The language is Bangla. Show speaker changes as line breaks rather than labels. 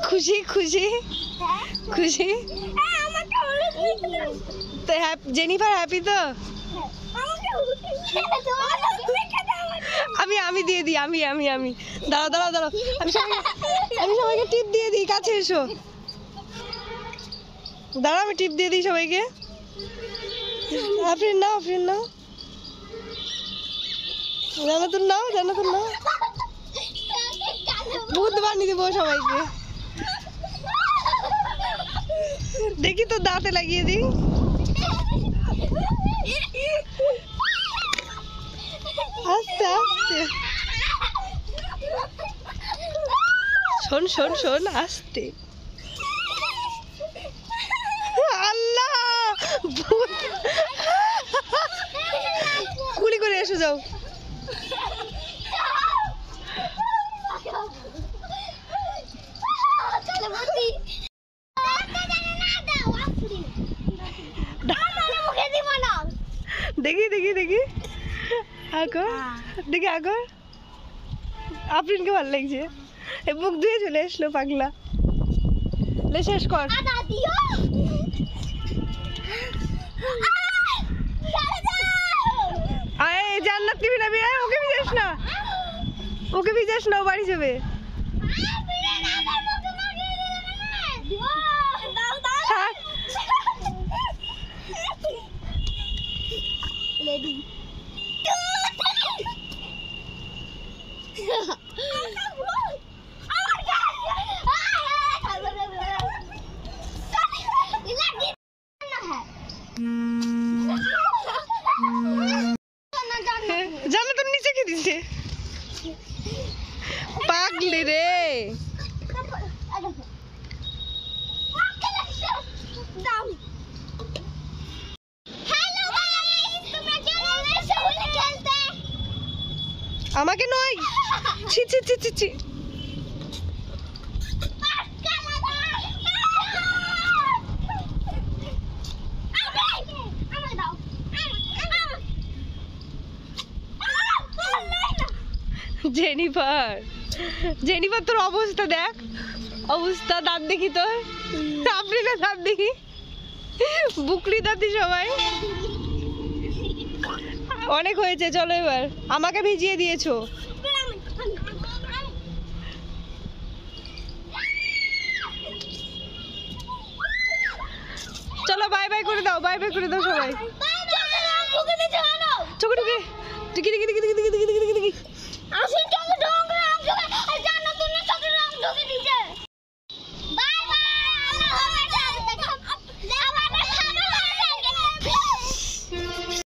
খুশি খুশি খুশি তো জেনিফার হ্যাপি তো? আমি দিয়ে দিই, আমি দাঁড়াও আমি সবাইকে টিপ দিয়ে দিই, কাছে এসো। দাঁড়াও আমি টিপ দিয়ে দিই সবাইকে। ফ্রেন্ড নাও জান্নাতুল নাও ভূত বানিয়ে দেবো সবাইকে। দেখি তো দাঁতে লাগিয়ে দিই। আস্তে আস্তে শোন আস্তে। আল্লাহ কুলি করে এসো যাও। দেখি আগর আফরিনকে ভালো লাগছে। মুখ ধুয়ে চলে এসলো পাগলা। শেষ কর। জান্নাত নিবি না, ওকে ভিজাস না, ও বাড়ি যাবে। জানো তো নিচে কে দিছে পাগলি রে। আমাকে নয়, ছি ছি ছি ছি ছি। জেনিফার তোর অবস্থা দেখ, দাঁত দেখি তোর। আফরিনের দাঁত দেখি, বুকলি দাঁতি সবাই। অনেক হয়েছে, চলো এবার। আমাকে ভিজিয়ে দিয়েছো। চলো বাই বাই করে দাও সবাই। চোখে ঢুকে দেখি